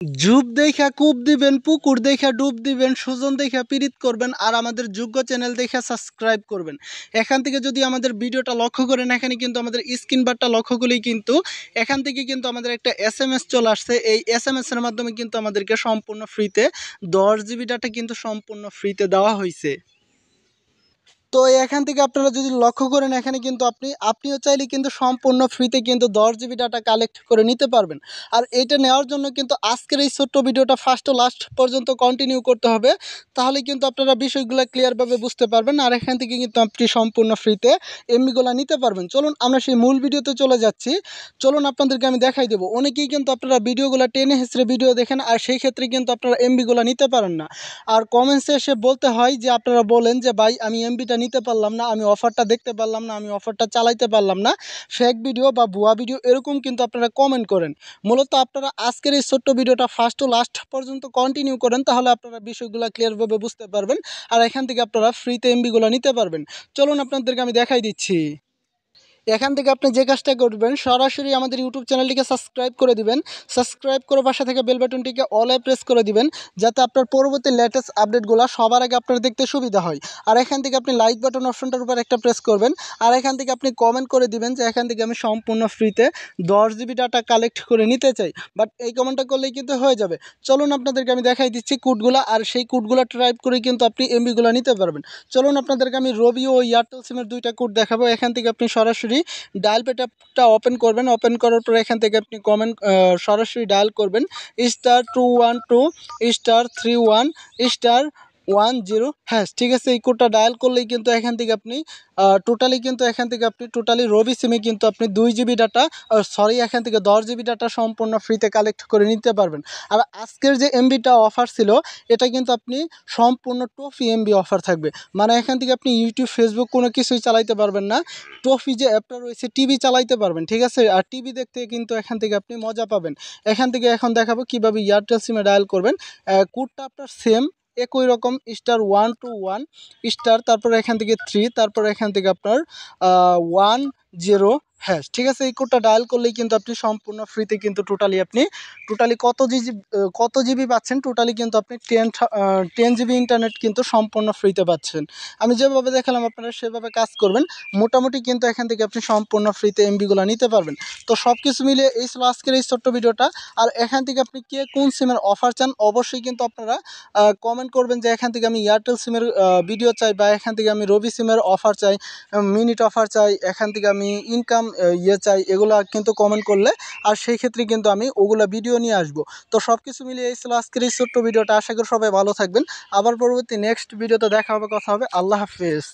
যুগ দেইখা কূপ দিবেন, পুকুর দেইখা ডুব দিবেন, সুজন দেইখা পিরিত করবেন, আর আমাদের যোগ্য চ্যানেল দেইখা সাবস্ক্রাইব করবেন। এখান থেকে যদি আমাদের ভিডিওটা লক্ষ্য করেন, এখানে কিন্তু আমাদের স্ক্রিন বারটা লক্ষ্য করলেই কিন্তু এখান থেকে কিন্তু আমাদের একটা SMS চলে আসছে। এই SMS এর মাধ্যমে কিন্তু আমাদেরকে সম্পূর্ণ ফ্রিতে 10 জিবি ডাটা কিন্তু সম্পূর্ণ ফ্রিতে দেওয়া হয়েছে। তো এখান থেকে আপনারা যদি লক্ষ্য করেন, এখানে কিন্তু আপনিও চাইলে কিন্তু সম্পূর্ণ ফ্রিতে কিন্তু 10 জিবি ডাটা কালেক্ট করে নিতে পারবেন। আর এইটা নেওয়ার জন্য কিন্তু আজকের এই ছোট্ট ভিডিওটা ফার্স্ট টু লাস্ট পর্যন্ত কন্টিনিউ করতে হবে। তাহলে কিন্তু আপনারা বিষয়গুলো ক্লিয়ারভাবে বুঝতে পারবেন। আর এখান থেকে কিন্তু আপনি সম্পূর্ণ ফ্রিতে এমবিগুলো নিতে পারবেন। চলুন আমরা সেই মূল ভিডিওতে চলে যাচ্ছি। চলুন আপনাদেরকে আমি দেখাই দেবো। অনেকেই কিন্তু আপনারা ভিডিওগুলো টেনে হেঁচড়ে ভিডিও দেখেন, আর সেই ক্ষেত্রে কিন্তু আপনারা এমবিগুলো নিতে পারেন না। আর কমেন্টসে এসে বলতে হয় যে আপনারা বলেন যে ভাই আমি এমবিটা নিতে পারলাম না, আমি অফারটা দেখতে পারলাম না, আমি অফারটা চালাইতে পারলাম না, ফেক ভিডিও বা ভুয়া ভিডিও এরকম কিন্তু আপনারা কমেন্ট করেন। মূলত আপনারা আজকের এই ছোট্ট ভিডিওটা ফার্স্ট টু লাস্ট পর্যন্ত কন্টিনিউ করেন, তাহলে আপনারা বিষয়গুলো ক্লিয়ারভাবে বুঝতে পারবেন। আর এখান থেকে আপনারা ফ্রিতে এমবিগুলো নিতে পারবেন। চলুন আপনাদেরকে আমি দেখাই দিচ্ছি। এখান থেকে আপনি যে কাজটা করবেন, সরাসরি আমাদের ইউটিউব চ্যানেলটিকে সাবস্ক্রাইব করে দিবেন। সাবস্ক্রাইব করে পাশে থেকে বেল বাটনটিকে অলে প্রেস করে দিবেন, যাতে আপনার পরবর্তী লেটেস্ট আপডেটগুলো সবার আগে আপনার দেখতে সুবিধা হয়। আর এখান থেকে আপনি লাইক বাটন অপশনটার উপর একটা প্রেস করবেন। আর এখান থেকে আপনি কমেন্ট করে দিবেন যে এখান থেকে আমি সম্পূর্ণ ফ্রিতে 10 জিবি ডাটা কালেক্ট করে নিতে চাই। বাট এই কমেন্টটা করলেই কিন্তু হয়ে যাবে। চলুন আপনাদেরকে আমি দেখাই দিচ্ছি কোডগুলো, আর সেই কোডগুলো টাইপ করে কিন্তু আপনি এমবিগুলো নিতে পারবেন। চলুন আপনাদেরকে আমি রবি ও এয়ারটেল সিমের দুইটা কোড দেখাবো। এখান থেকে আপনি সরাসরি ডায়াল প্যাডটা ওপেন করবেন। ওপেন করার পর এখান থেকে আপনি সরাসরি ডায়াল করবেন *212*311*10#। ঠিক আছে, এই কোডটা ডায়াল করলেই কিন্তু এখান থেকে আপনি টোটালি রবি সিমে কিন্তু আপনি 2 জিবি ডাটা, এখান থেকে 10 জিবি ডাটা সম্পূর্ণ ফ্রিতে কালেক্ট করে নিতে পারবেন। আর আজকের যে এমবিটা অফার ছিল, এটা কিন্তু আপনি সম্পূর্ণ টফি এমবি অফার থাকবে। মানে এখান থেকে আপনি ইউটিউব, ফেসবুক কোনো কিছুই চালাইতে পারবেন না। টফি যে অ্যাপটা রয়েছে, টিভি চালাইতে পারবেন। ঠিক আছে, আর টিভি দেখতে কিন্তু এখান থেকে আপনি মজা পাবেন। এখান থেকে এখন দেখাবো কিভাবে এয়ারটেল সিমে ডায়াল করবেন। কোডটা আপনার সেম একই রকম, *121* তারপরে এখান থেকে 3, তারপরে এখান থেকে আপনার 10#। ঠিক আছে, এই কোডটা ডায়াল করলেই কিন্তু আপনি সম্পূর্ণ ফ্রিতে কিন্তু টোটালি কত জিবি পাচ্ছেন, টোটালি কিন্তু আপনি 10 জিবি ইন্টারনেট কিন্তু সম্পূর্ণ ফ্রিতে পাচ্ছেন। আমি যেভাবে দেখালাম আপনারা সেভাবে কাজ করবেন, মোটামুটি কিন্তু এখান থেকে আপনি সম্পূর্ণ ফ্রিতে এমবিগুলো নিতে পারবেন। তো সব কিছু মিলিয়ে এই ছিল আজকের এই ছোট্ট ভিডিওটা। আর এখান থেকে আপনি কে কোন সিমের অফার চান, অবশ্যই কিন্তু আপনারা কমেন্ট করবেন যে এখান থেকে আমি এয়ারটেল সিমের ভিডিও চাই, বা এখান থেকে আমি রবি সিমের অফার চাই, মিনিট অফার চাই, এখান থেকে আমি ইনকাম চাই। এগুলো কিন্তু কমেন্ট করলে, আর সেই ক্ষেত্রে কিন্তু আমি ওগুলো ভিডিও নিয়ে আসবো। তো সব কিছু মিলিয়ে এই ছিল আজকের এই ছোট্ট ভিডিওটা। আশা করি সবাই ভালো থাকবেন। আবার পরবর্তী নেক্সট ভিডিওতে দেখা হবে, কথা হবে। আল্লাহ হাফেজ।